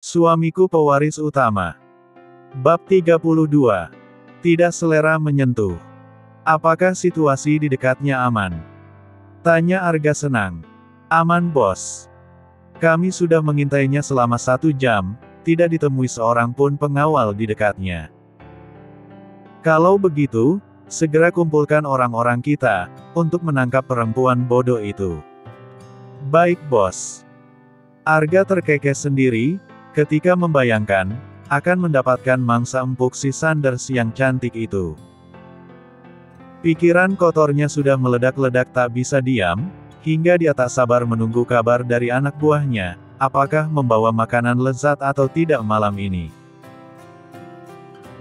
Suamiku pewaris utama. Bab 32. Tidak selera menyentuh. Apakah situasi di dekatnya aman? Tanya Arga senang. Aman bos. Kami sudah mengintainya selama 1 jam, tidak ditemui seorang pun pengawal di dekatnya. Kalau begitu, segera kumpulkan orang-orang kita, untuk menangkap perempuan bodoh itu. Baik bos. Arga terkekeh sendiri, ketika membayangkan, akan mendapatkan mangsa empuk si Sanders yang cantik itu. Pikiran kotornya sudah meledak-ledak tak bisa diam, hingga dia tak sabar menunggu kabar dari anak buahnya, apakah membawa makanan lezat atau tidak malam ini.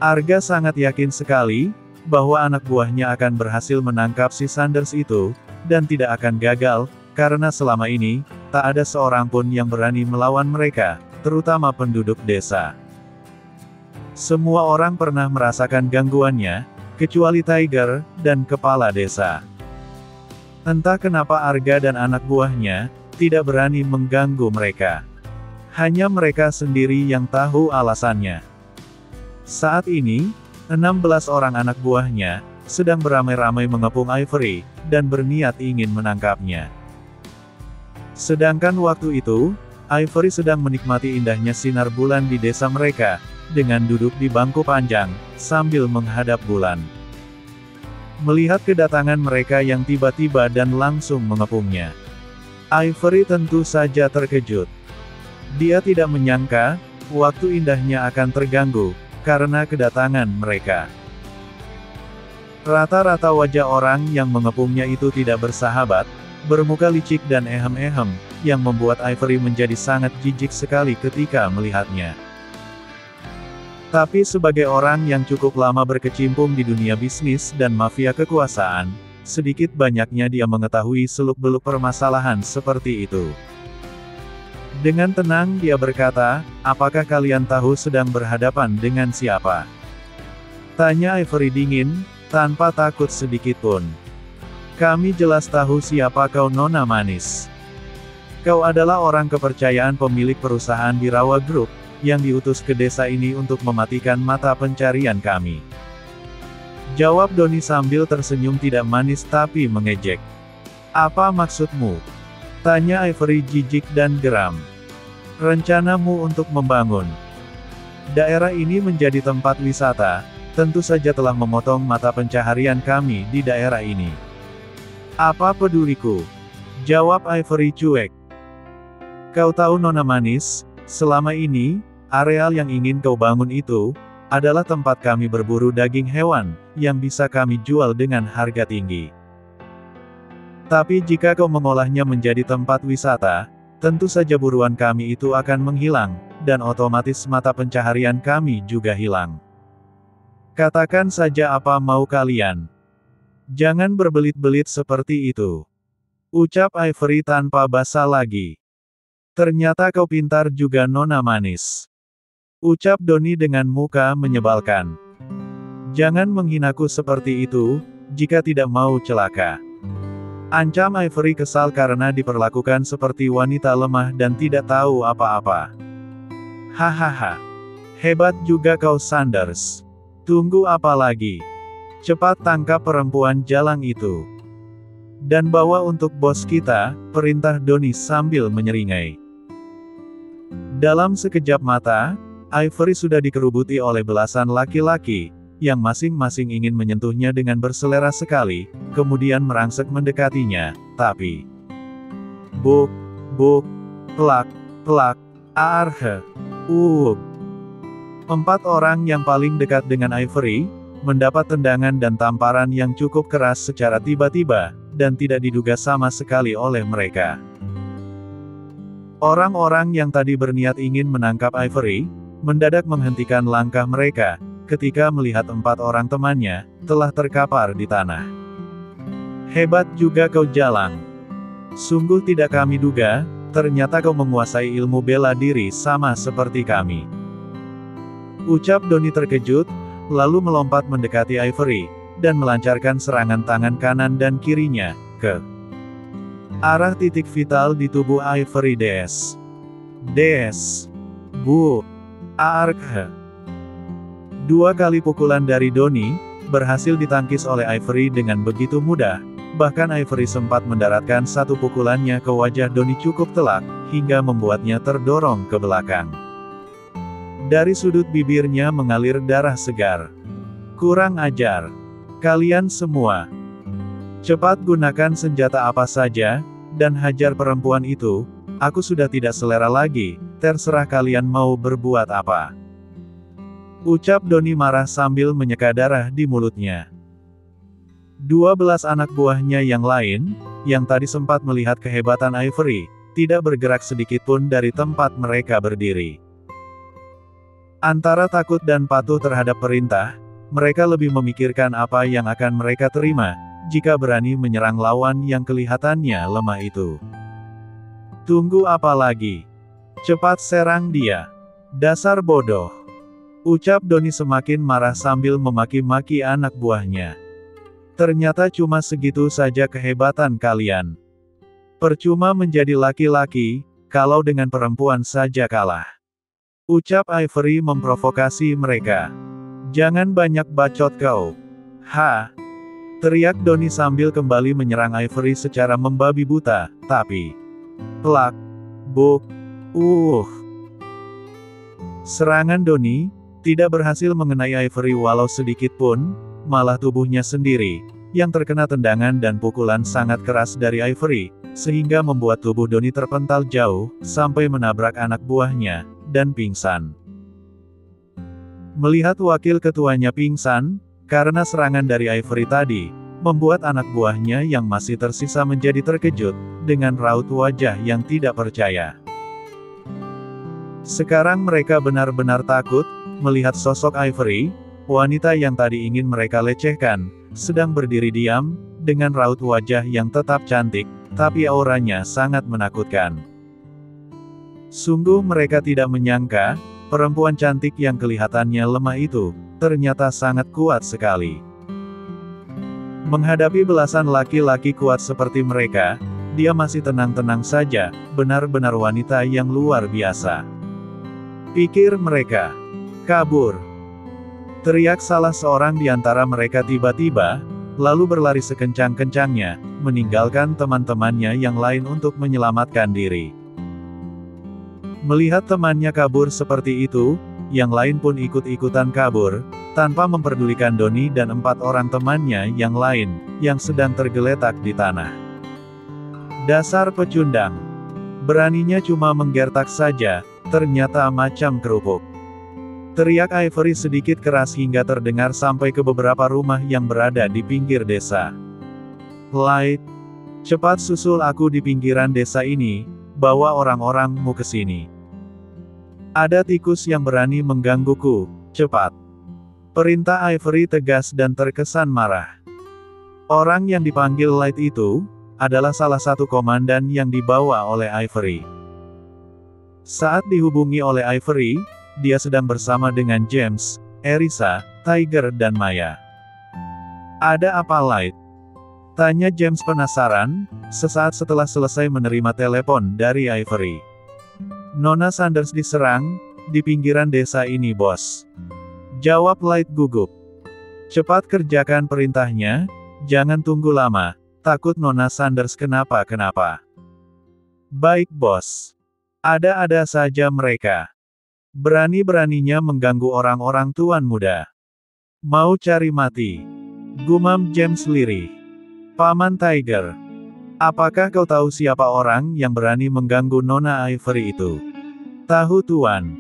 Arga sangat yakin sekali, bahwa anak buahnya akan berhasil menangkap si Sanders itu, dan tidak akan gagal, karena selama ini, tak ada seorang pun yang berani melawan mereka, terutama penduduk desa. Semua orang pernah merasakan gangguannya, kecuali Tiger, dan kepala desa. Entah kenapa Arga dan anak buahnya, tidak berani mengganggu mereka. Hanya mereka sendiri yang tahu alasannya. Saat ini, 16 orang anak buahnya, sedang beramai-ramai mengepung Ivory, dan berniat ingin menangkapnya. Sedangkan waktu itu, Ivory sedang menikmati indahnya sinar bulan di desa mereka, dengan duduk di bangku panjang, sambil menghadap bulan. Melihat kedatangan mereka yang tiba-tiba dan langsung mengepungnya, Ivory tentu saja terkejut. Dia tidak menyangka, waktu indahnya akan terganggu, karena kedatangan mereka. Rata-rata wajah orang yang mengepungnya itu tidak bersahabat, bermuka licik dan ehem-ehem, yang membuat Ivory menjadi sangat jijik sekali ketika melihatnya. Tapi sebagai orang yang cukup lama berkecimpung di dunia bisnis dan mafia kekuasaan, sedikit banyaknya dia mengetahui seluk-beluk permasalahan seperti itu. Dengan tenang dia berkata, apakah kalian tahu sedang berhadapan dengan siapa? Tanya Ivory dingin, tanpa takut sedikit pun. Kami jelas tahu siapa kau Nona Manis. Kau adalah orang kepercayaan pemilik perusahaan di Rawa Group, yang diutus ke desa ini untuk mematikan mata pencarian kami. Jawab Doni sambil tersenyum tidak manis tapi mengejek. Apa maksudmu? Tanya Ivory jijik dan geram. Rencanamu untuk membangun daerah ini menjadi tempat wisata, tentu saja telah memotong mata pencaharian kami di daerah ini. Apa peduliku? Jawab Ivory cuek. Kau tahu Nona Manis, selama ini, areal yang ingin kau bangun itu, adalah tempat kami berburu daging hewan, yang bisa kami jual dengan harga tinggi. Tapi jika kau mengolahnya menjadi tempat wisata, tentu saja buruan kami itu akan menghilang, dan otomatis mata pencaharian kami juga hilang. Katakan saja apa mau kalian. Jangan berbelit-belit seperti itu. Ucap Ivory tanpa basa lagi. Ternyata kau pintar juga Nona Manis. Ucap Doni dengan muka menyebalkan. Jangan menghinaku seperti itu, jika tidak mau celaka. Ancam Ivory kesal karena diperlakukan seperti wanita lemah dan tidak tahu apa-apa. Hahaha. Hebat juga kau Sanders. Tunggu apa lagi? Cepat tangkap perempuan jalang itu. Dan bawa untuk bos kita, perintah Doni sambil menyeringai. Dalam sekejap mata, Ivory sudah dikerubuti oleh belasan laki-laki, yang masing-masing ingin menyentuhnya dengan berselera sekali, kemudian merangsek mendekatinya, tapi... Buk, buk, pelak, pelak, arhe, 4 orang yang paling dekat dengan Ivory, mendapat tendangan dan tamparan yang cukup keras secara tiba-tiba, dan tidak diduga sama sekali oleh mereka. Orang-orang yang tadi berniat ingin menangkap Ivory, mendadak menghentikan langkah mereka, ketika melihat 4 orang temannya, telah terkapar di tanah. Hebat juga kau jalang. Sungguh tidak kami duga, ternyata kau menguasai ilmu bela diri sama seperti kami. Ucap Doni terkejut, lalu melompat mendekati Ivory, dan melancarkan serangan tangan kanan dan kirinya, ke arah titik vital di tubuh Ivory DS. Bu. Argh. Dua kali pukulan dari Donnie, berhasil ditangkis oleh Ivory dengan begitu mudah, bahkan Ivory sempat mendaratkan satu pukulannya ke wajah Donnie cukup telak, hingga membuatnya terdorong ke belakang. Dari sudut bibirnya mengalir darah segar. Kurang ajar. Kalian semua. Cepat gunakan senjata apa saja, dan hajar perempuan itu, aku sudah tidak selera lagi, terserah kalian mau berbuat apa. Ucap Donnie marah sambil menyeka darah di mulutnya. 12 anak buahnya yang lain, yang tadi sempat melihat kehebatan Ivory, tidak bergerak sedikitpun dari tempat mereka berdiri. Antara takut dan patuh terhadap perintah, mereka lebih memikirkan apa yang akan mereka terima, jika berani menyerang lawan yang kelihatannya lemah itu. Tunggu apa lagi? Cepat serang dia. Dasar bodoh. Ucap Donnie semakin marah sambil memaki-maki anak buahnya. Ternyata cuma segitu saja kehebatan kalian. Percuma menjadi laki-laki, kalau dengan perempuan saja kalah. Ucap Ivory memprovokasi mereka. Jangan banyak bacot kau. Ha! Teriak Donnie sambil kembali menyerang Ivory secara membabi buta, tapi... Plak! Buk! Serangan Donnie tidak berhasil mengenai Ivory walau sedikit pun, malah tubuhnya sendiri, yang terkena tendangan dan pukulan sangat keras dari Ivory, sehingga membuat tubuh Donnie terpental jauh, sampai menabrak anak buahnya, dan pingsan. Melihat wakil ketuanya pingsan, karena serangan dari Ivory tadi, membuat anak buahnya yang masih tersisa menjadi terkejut, dengan raut wajah yang tidak percaya. Sekarang mereka benar-benar takut, melihat sosok Ivory, wanita yang tadi ingin mereka lecehkan, sedang berdiri diam, dengan raut wajah yang tetap cantik, tapi auranya sangat menakutkan. Sungguh mereka tidak menyangka, perempuan cantik yang kelihatannya lemah itu, ternyata sangat kuat sekali. Menghadapi belasan laki-laki kuat seperti mereka, dia masih tenang-tenang saja, benar-benar wanita yang luar biasa. Pikir mereka. Kabur. Teriak salah seorang di antara mereka tiba-tiba, lalu berlari sekencang-kencangnya, meninggalkan teman-temannya yang lain untuk menyelamatkan diri. Melihat temannya kabur seperti itu, yang lain pun ikut-ikutan kabur, tanpa memperdulikan Donnie dan 4 orang temannya yang lain, yang sedang tergeletak di tanah. Dasar pecundang. Beraninya cuma menggertak saja, ternyata macam kerupuk. Teriak Ivory sedikit keras hingga terdengar sampai ke beberapa rumah yang berada di pinggir desa. Light, cepat susul aku di pinggiran desa ini, bawa orang-orangmu ke sini. Ada tikus yang berani menggangguku, cepat. Perintah Ivory tegas dan terkesan marah. Orang yang dipanggil Light itu, adalah salah satu komandan yang dibawa oleh Ivory. Saat dihubungi oleh Ivory, dia sedang bersama dengan James, Erisa, Tiger dan Maya. Ada apa Light? Tanya James penasaran, sesaat setelah selesai menerima telepon dari Ivory. Nona Sanders diserang, di pinggiran desa ini bos. Jawab Light gugup. Cepat kerjakan perintahnya, jangan tunggu lama, takut Nona Sanders kenapa-kenapa. Baik bos. Ada-ada saja mereka. Berani-beraninya mengganggu orang-orang tuan muda. Mau cari mati. Gumam James lirih. Paman Tiger. Apakah kau tahu siapa orang yang berani mengganggu Nona Ivory itu? Tahu tuan.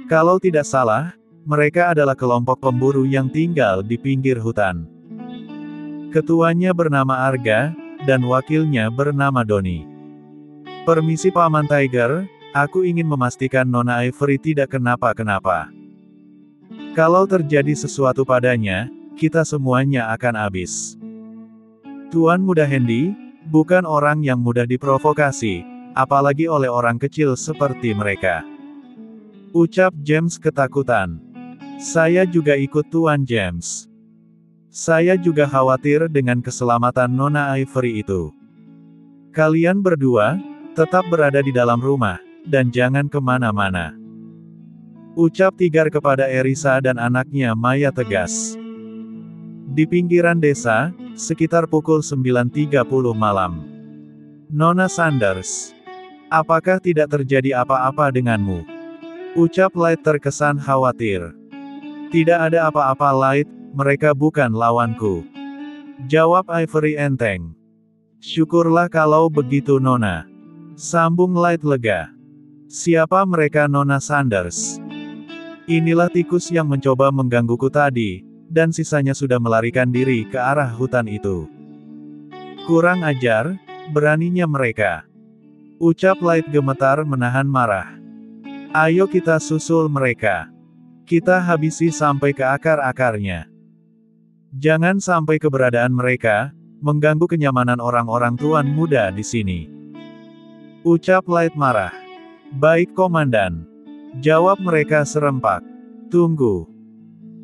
Kalau tidak salah, mereka adalah kelompok pemburu yang tinggal di pinggir hutan. Ketuanya bernama Arga, dan wakilnya bernama Donnie. Permisi Paman Tiger, aku ingin memastikan Nona Ivory tidak kenapa-kenapa. Kalau terjadi sesuatu padanya, kita semuanya akan habis. Tuan muda Handy, bukan orang yang mudah diprovokasi, apalagi oleh orang kecil seperti mereka. Ucap James ketakutan. Saya juga ikut Tuan James. Saya juga khawatir dengan keselamatan Nona Ivory itu. Kalian berdua, tetap berada di dalam rumah, dan jangan kemana-mana. Ucap Tigar kepada Erisa dan anaknya Maya tegas. Di pinggiran desa, sekitar pukul 9.30 malam. Nona Sanders. Apakah tidak terjadi apa-apa denganmu? Ucap Light terkesan khawatir. Tidak ada apa-apa Light, mereka bukan lawanku. Jawab Ivory enteng. Syukurlah kalau begitu Nona. Sambung Light lega. Siapa mereka Nona Sanders? Inilah tikus yang mencoba menggangguku tadi, dan sisanya sudah melarikan diri ke arah hutan itu. Kurang ajar, beraninya mereka. Ucap Light gemetar menahan marah. Ayo kita susul mereka. Kita habisi sampai ke akar-akarnya. Jangan sampai keberadaan mereka mengganggu kenyamanan orang-orang tuan muda di sini. Ucap Light marah. Baik komandan. Jawab mereka serempak. Tunggu.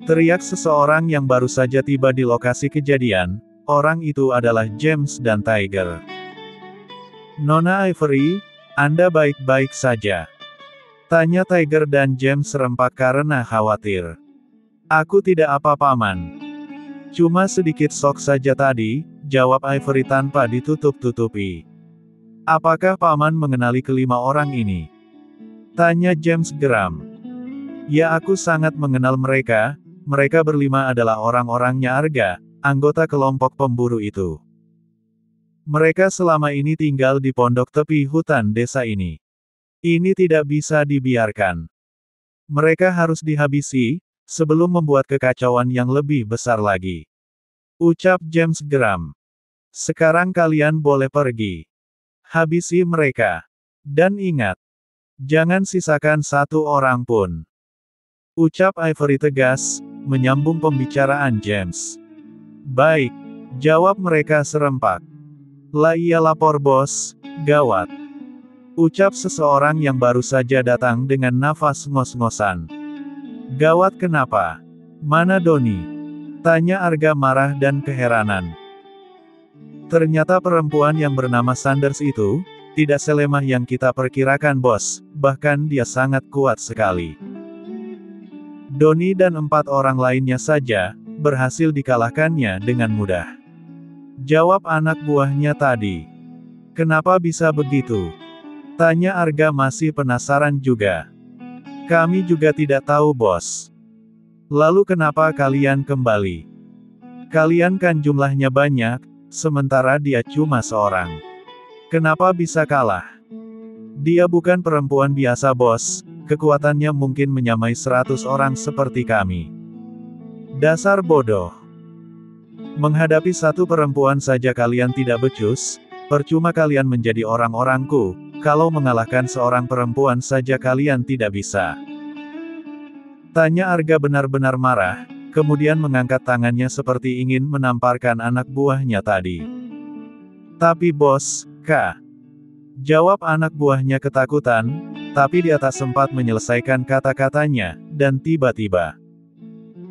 Teriak seseorang yang baru saja tiba di lokasi kejadian. Orang itu adalah James dan Tiger. Nona Ivory, Anda baik-baik saja? Tanya Tiger dan James serempak karena khawatir. Aku tidak apa-apa Paman. Cuma sedikit shock saja tadi, jawab Ivory tanpa ditutup-tutupi. Apakah Paman mengenali kelima orang ini? Tanya James geram. Ya aku sangat mengenal mereka, mereka berlima adalah orang-orangnya Arga, anggota kelompok pemburu itu. Mereka selama ini tinggal di pondok tepi hutan desa ini. Ini tidak bisa dibiarkan. Mereka harus dihabisi, sebelum membuat kekacauan yang lebih besar lagi. Ucap James geram. Sekarang kalian boleh pergi. Habisi mereka. Dan ingat. Jangan sisakan satu orang pun. Ucap Ivory tegas, menyambung pembicaraan James. Baik. Jawab mereka serempak. Lah iya lapor bos, gawat. Ucap seseorang yang baru saja datang dengan nafas ngos-ngosan. Gawat kenapa? Mana Doni? Tanya Arga marah dan keheranan. Ternyata perempuan yang bernama Sanders itu, tidak selemah yang kita perkirakan bos, bahkan dia sangat kuat sekali. Doni dan 4 orang lainnya saja, berhasil dikalahkannya dengan mudah. Jawab anak buahnya tadi. Kenapa bisa begitu? Tanya Arga masih penasaran juga. Kami juga tidak tahu bos. Lalu kenapa kalian kembali? Kalian kan jumlahnya banyak, sementara dia cuma seorang. Kenapa bisa kalah? Dia bukan perempuan biasa bos, kekuatannya mungkin menyamai 100 orang seperti kami. Dasar bodoh. Menghadapi satu perempuan saja kalian tidak becus, percuma kalian menjadi orang-orangku, kalau mengalahkan seorang perempuan saja kalian tidak bisa. Tanya Arga benar-benar marah, kemudian mengangkat tangannya seperti ingin menamparkan anak buahnya tadi. Tapi bos, Kak. Jawab anak buahnya ketakutan, tapi dia tak sempat menyelesaikan kata-katanya, dan tiba-tiba.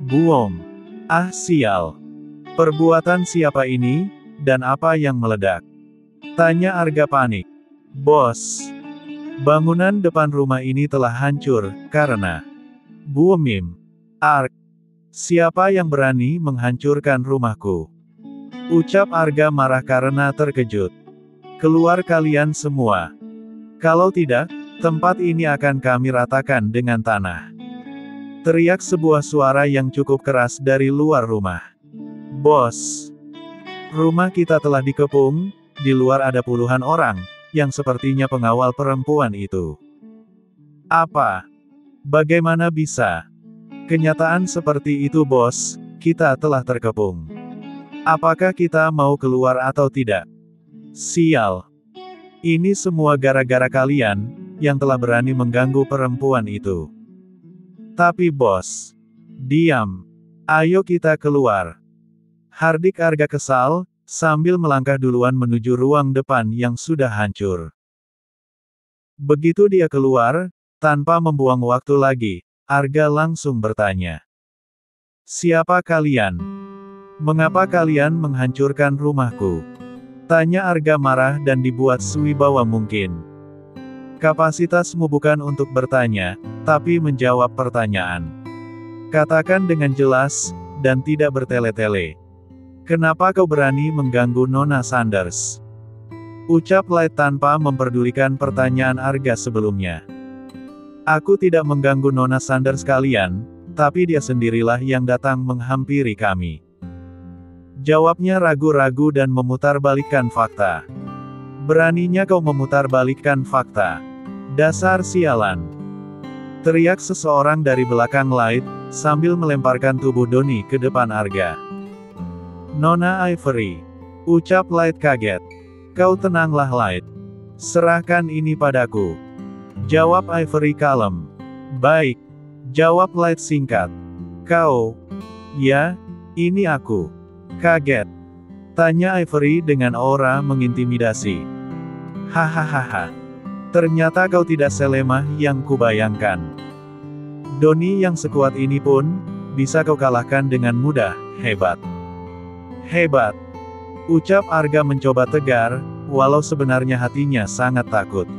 Buom. Ah sial. Perbuatan siapa ini, dan apa yang meledak? Tanya Arga panik. Bos. Bangunan depan rumah ini telah hancur, karena. Buomim. Arg. Siapa yang berani menghancurkan rumahku? Ucap Arga marah karena terkejut. Keluar kalian semua. Kalau tidak, tempat ini akan kami ratakan dengan tanah. Teriak sebuah suara yang cukup keras dari luar rumah. Bos. Rumah kita telah dikepung, di luar ada puluhan orang, yang sepertinya pengawal perempuan itu. Apa? Bagaimana bisa? Kenyataan seperti itu bos, kita telah terkepung. Apakah kita mau keluar atau tidak? Sial. Ini semua gara-gara kalian, yang telah berani mengganggu perempuan itu. Tapi bos. Diam. Ayo kita keluar. Hardik Arga kesal, sambil melangkah duluan menuju ruang depan yang sudah hancur. Begitu dia keluar, tanpa membuang waktu lagi, Arga langsung bertanya. Siapa kalian? Mengapa kalian menghancurkan rumahku? Tanya Arga marah dan dibuat sewibawa mungkin. Kapasitasmu bukan untuk bertanya, tapi menjawab pertanyaan. Katakan dengan jelas, dan tidak bertele-tele. Kenapa kau berani mengganggu Nona Sanders? Ucap Light tanpa memperdulikan pertanyaan Arga sebelumnya. Aku tidak mengganggu Nona Sanders kalian, tapi dia sendirilah yang datang menghampiri kami. Jawabnya ragu-ragu dan memutarbalikkan fakta. Beraninya kau memutarbalikkan fakta. Dasar sialan. Teriak seseorang dari belakang Light, sambil melemparkan tubuh Donnie ke depan Arga. Nona Ivory. Ucap Light kaget. Kau tenanglah Light. Serahkan ini padaku. Jawab Ivory kalem. Baik. Jawab Light singkat. Kau. Ya, ini aku. Kaget. Tanya Ivory dengan aura mengintimidasi. Hahaha. Ternyata kau tidak selemah yang kubayangkan. Donnie yang sekuat ini pun, bisa kau kalahkan dengan mudah, hebat. Hebat. Ucap Arga mencoba tegar, walau sebenarnya hatinya sangat takut.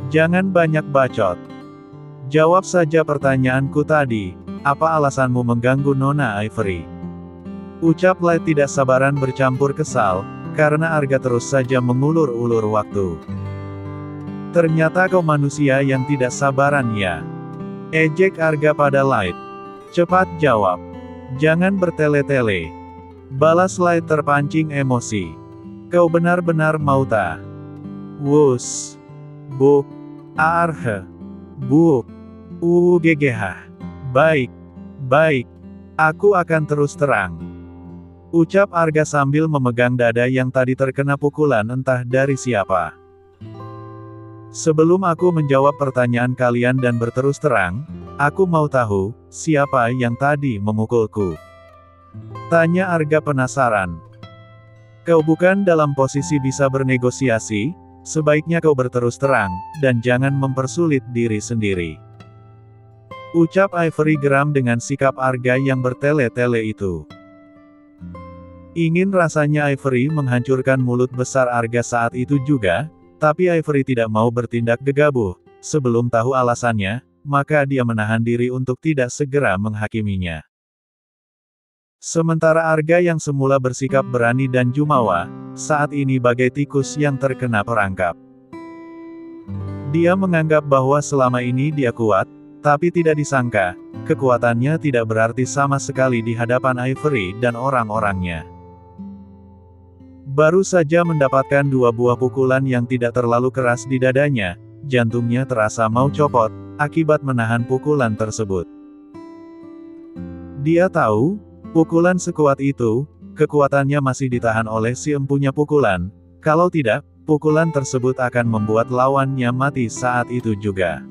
Jangan banyak bacot. Jawab saja pertanyaanku tadi, apa alasanmu mengganggu Nona Ivory? Ucap Light tidak sabaran bercampur kesal, karena Arga terus saja mengulur-ulur waktu. Ternyata kau manusia yang tidak sabaran ya. Ejek Arga pada Light. Cepat jawab. Jangan bertele-tele. Balas Light terpancing emosi. Kau benar-benar mau tak? Wus. Buk. Arhe. Buk. GGH. Baik. Baik. Aku akan terus terang. Ucap Arga sambil memegang dada yang tadi terkena pukulan entah dari siapa. Sebelum aku menjawab pertanyaan kalian dan berterus terang, aku mau tahu, siapa yang tadi memukulku? Tanya Arga penasaran. Kau bukan dalam posisi bisa bernegosiasi, sebaiknya kau berterus terang, dan jangan mempersulit diri sendiri. Ucap Ivory geram dengan sikap Arga yang bertele-tele itu. Ingin rasanya Ivory menghancurkan mulut besar Arga saat itu juga, tapi Ivory tidak mau bertindak gegabah. Sebelum tahu alasannya, maka dia menahan diri untuk tidak segera menghakiminya. Sementara Arga yang semula bersikap berani dan jumawa, saat ini bagai tikus yang terkena perangkap. Dia menganggap bahwa selama ini dia kuat, tapi tidak disangka, kekuatannya tidak berarti sama sekali di hadapan Ivory dan orang-orangnya. Baru saja mendapatkan 2 buah pukulan yang tidak terlalu keras di dadanya, jantungnya terasa mau copot, akibat menahan pukulan tersebut. Dia tahu, pukulan sekuat itu, kekuatannya masih ditahan oleh si empunya pukulan, kalau tidak, pukulan tersebut akan membuat lawannya mati saat itu juga.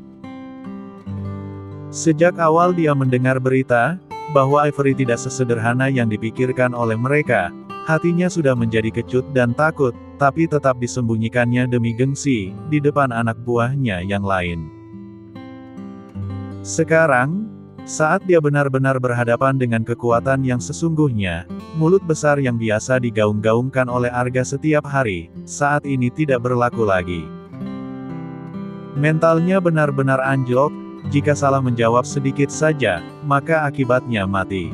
Sejak awal dia mendengar berita, bahwa Ivory tidak sesederhana yang dipikirkan oleh mereka, hatinya sudah menjadi kecut dan takut, tapi tetap disembunyikannya demi gengsi, di depan anak buahnya yang lain. Sekarang, saat dia benar-benar berhadapan dengan kekuatan yang sesungguhnya, mulut besar yang biasa digaung-gaungkan oleh Arga setiap hari, saat ini tidak berlaku lagi. Mentalnya benar-benar anjlok, jika salah menjawab sedikit saja, maka akibatnya mati.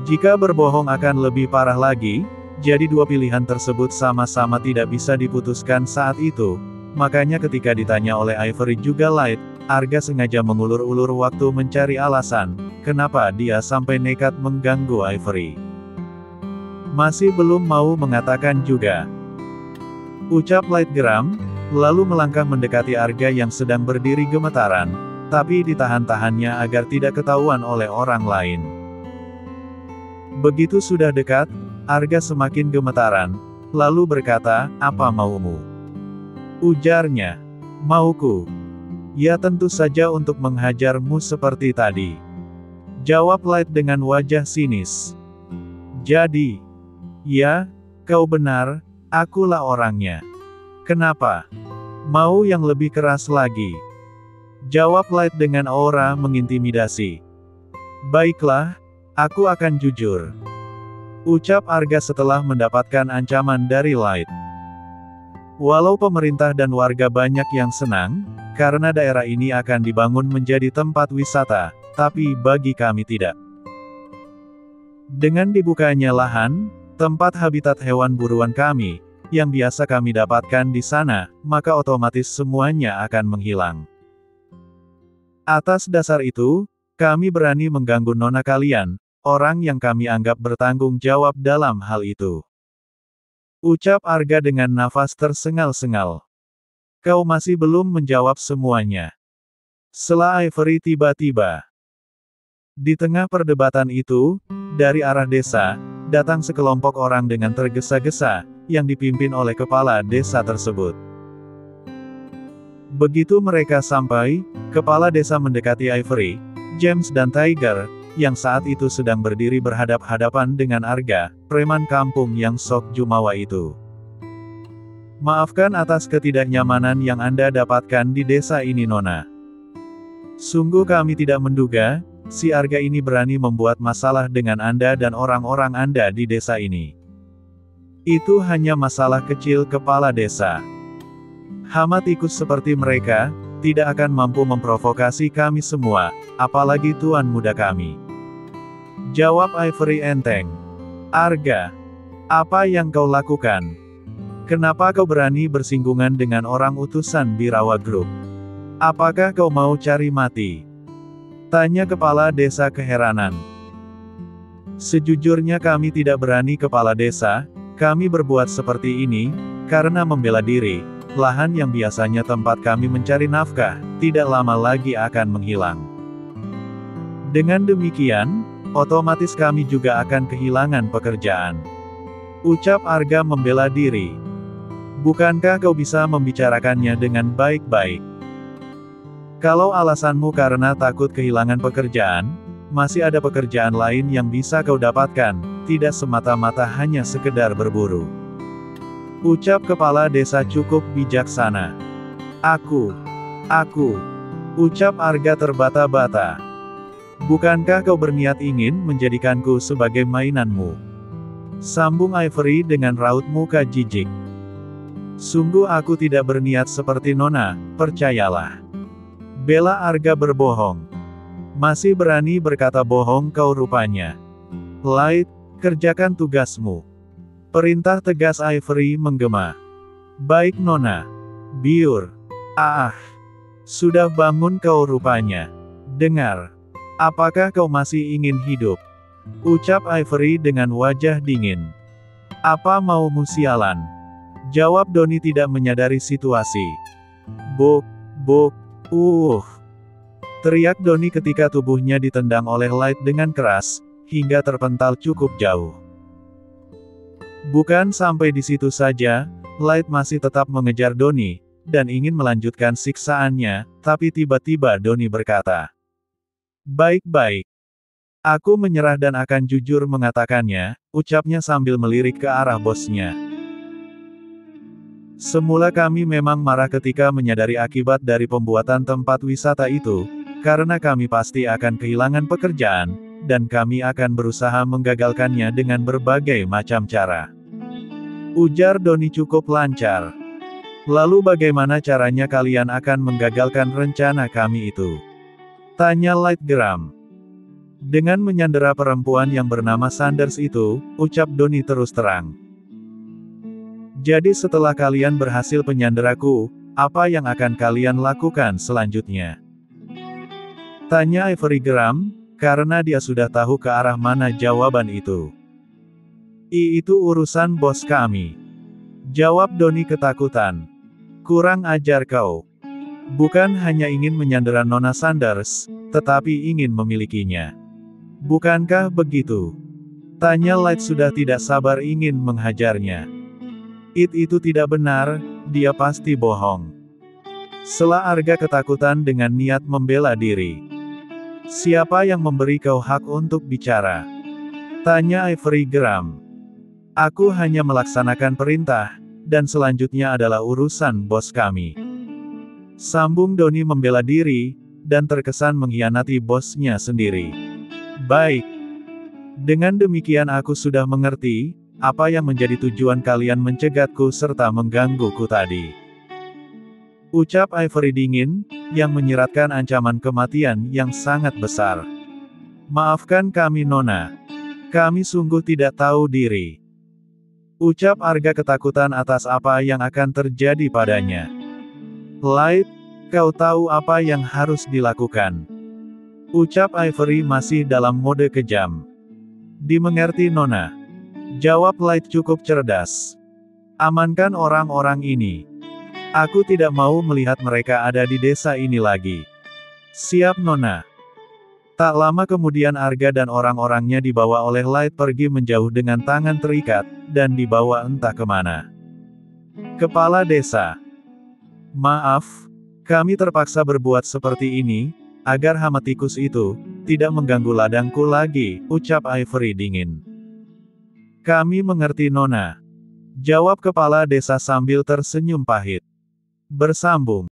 Jika berbohong akan lebih parah lagi, jadi 2 pilihan tersebut sama-sama tidak bisa diputuskan saat itu, makanya ketika ditanya oleh Ivory juga Light, Arga sengaja mengulur-ulur waktu mencari alasan, kenapa dia sampai nekat mengganggu Ivory. Masih belum mau mengatakan juga. Ucap Light geram, lalu melangkah mendekati Arga yang sedang berdiri gemetaran, tapi ditahan-tahannya agar tidak ketahuan oleh orang lain. Begitu sudah dekat, Arga semakin gemetaran, lalu berkata, apa maumu? Ujarnya. Mauku. Ya tentu saja untuk menghajarmu seperti tadi. Jawab Light dengan wajah sinis. Jadi. Ya, kau benar, akulah orangnya. Kenapa? Mau yang lebih keras lagi? Jawab Light dengan aura mengintimidasi. Baiklah. Aku akan jujur. Ucap Arga setelah mendapatkan ancaman dari Light. Walau pemerintah dan warga banyak yang senang, karena daerah ini akan dibangun menjadi tempat wisata, tapi bagi kami tidak. Dengan dibukanya lahan, tempat habitat hewan buruan kami, yang biasa kami dapatkan di sana, maka otomatis semuanya akan menghilang. Atas dasar itu, kami berani mengganggu nona kalian, orang yang kami anggap bertanggung jawab dalam hal itu. Ucap Arga dengan nafas tersengal-sengal. Kau masih belum menjawab semuanya. Sela Ivory tiba-tiba. Di tengah perdebatan itu, dari arah desa, datang sekelompok orang dengan tergesa-gesa, yang dipimpin oleh kepala desa tersebut. Begitu mereka sampai, kepala desa mendekati Ivory, James dan Tiger, yang saat itu sedang berdiri berhadap-hadapan dengan Arga, preman kampung yang sok jumawa itu. Maafkan atas ketidaknyamanan yang Anda dapatkan di desa ini Nona. Sungguh kami tidak menduga, si Arga ini berani membuat masalah dengan Anda dan orang-orang Anda di desa ini. Itu hanya masalah kecil kepala desa. Hama tikus seperti mereka, tidak akan mampu memprovokasi kami semua, apalagi tuan muda kami. Jawab Ivory enteng. Arga, apa yang kau lakukan? Kenapa kau berani bersinggungan dengan orang utusan Birawa Group? Apakah kau mau cari mati? Tanya kepala desa keheranan. Sejujurnya kami tidak berani kepala desa, kami berbuat seperti ini, karena membela diri. Lahan yang biasanya tempat kami mencari nafkah, tidak lama lagi akan menghilang. Dengan demikian, otomatis kami juga akan kehilangan pekerjaan. Ucap Arga membela diri. Bukankah kau bisa membicarakannya dengan baik-baik? Kalau alasanmu karena takut kehilangan pekerjaan, masih ada pekerjaan lain yang bisa kau dapatkan, tidak semata-mata hanya sekedar berburu. Ucap kepala desa cukup bijaksana. Aku, ucap Arga terbata-bata. Bukankah kau berniat ingin menjadikanku sebagai mainanmu? Sambung Ivory dengan raut muka jijik. Sungguh aku tidak berniat seperti Nona, percayalah. Bela Arga berbohong. Masih berani berkata bohong kau rupanya. Light, kerjakan tugasmu. Perintah tegas Ivory menggema. Baik Nona. Biur. Sudah bangun kau rupanya. Dengar. Apakah kau masih ingin hidup? Ucap Ivory dengan wajah dingin. Apa maumu sialan? Jawab Doni tidak menyadari situasi. Buk. Teriak Doni ketika tubuhnya ditendang oleh Light dengan keras, hingga terpental cukup jauh. Bukan sampai di situ saja, Light masih tetap mengejar Doni, dan ingin melanjutkan siksaannya, tapi tiba-tiba Doni berkata. Baik-baik. Aku menyerah dan akan jujur mengatakannya, ucapnya sambil melirik ke arah bosnya. Semula kami memang marah ketika menyadari akibat dari pembuatan tempat wisata itu, karena kami pasti akan kehilangan pekerjaan, dan kami akan berusaha menggagalkannya dengan berbagai macam cara. Ujar Doni cukup lancar. Lalu bagaimana caranya kalian akan menggagalkan rencana kami itu? Tanya Light geram. Dengan menyandera perempuan yang bernama Sanders itu, ucap Doni terus terang. Jadi setelah kalian berhasil penyanderaku, apa yang akan kalian lakukan selanjutnya? Tanya Ivory geram, karena dia sudah tahu ke arah mana jawaban itu. Itu urusan bos kami. Jawab Doni ketakutan. Kurang ajar kau. Bukan hanya ingin menyandera Nona Sanders, tetapi ingin memilikinya. Bukankah begitu? Tanya Light sudah tidak sabar ingin menghajarnya. Itu tidak benar, dia pasti bohong. Sela Arga ketakutan dengan niat membela diri. Siapa yang memberi kau hak untuk bicara? Tanya Ivory geram. Aku hanya melaksanakan perintah, dan selanjutnya adalah urusan bos kami. Sambung Doni membela diri, dan terkesan mengkhianati bosnya sendiri. Baik. Dengan demikian aku sudah mengerti, Apa yang menjadi tujuan kalian mencegatku serta menggangguku tadi? Ucap Ivory dingin, yang menyiratkan ancaman kematian yang sangat besar. Maafkan kami Nona. Kami sungguh tidak tahu diri. Ucap Arga ketakutan atas apa yang akan terjadi padanya. Light, kau tahu apa yang harus dilakukan. Ucap Ivory masih dalam mode kejam. Dimengerti Nona. Jawab Light cukup cerdas. Amankan orang-orang ini. Aku tidak mau melihat mereka ada di desa ini lagi. Siap Nona. Tak lama kemudian Arga dan orang-orangnya dibawa oleh Light pergi menjauh dengan tangan terikat, dan dibawa entah kemana. Kepala desa. Maaf, kami terpaksa berbuat seperti ini, agar hama tikus itu, tidak mengganggu ladangku lagi, ucap Ivory dingin. Kami mengerti Nona. Jawab kepala desa sambil tersenyum pahit. Bersambung.